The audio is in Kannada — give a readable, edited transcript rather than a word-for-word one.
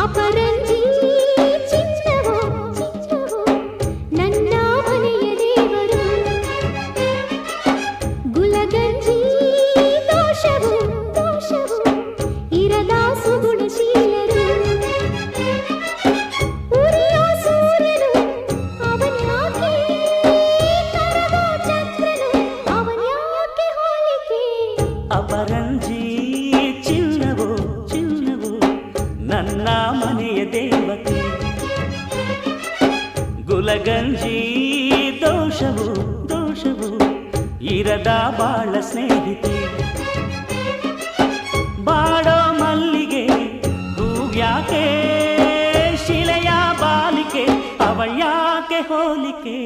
ಅಪರಂಜಿ ಚಿನ್ನವೋ ಚಿನ್ನವೋ ನನ್ನ ಮನೆಯ ದೇವರು ಗುಲಗಂಜಿ ದೋಷವೋ ದೋಷವೋ ಇರದ ಸುಗುಣಶೀಲರು ಉರಿಯೋ ಸೂರ್ಯನು ಅವನ್ಯಾಕೆ ಕರಗೋ ಚಂದ್ರನು ಅವನ್ಯಾಕೆ ಹೋಲಿಕೆ ಅಪರಂಜಿ ಚಿನ್ನವೋ ಚಿನ್ನವೋ ನನ್ನ ಮನೆಯ ದೇವತೆ ಗುಲಗಂಜಿ ದೋಷವು ದೋಷವು ಇರದ ಬಾಳ ಸ್ನೇಹಿತೆ ಬಾಡೋ ಮಲ್ಲಿಗೆ ಹೂವ್ಯಾಕೆ ಶಿಲೆಯ ಬಾಲಿಕೆ ಅವಳ್ಯಾಕೆ ಹೋಲಿಕೆ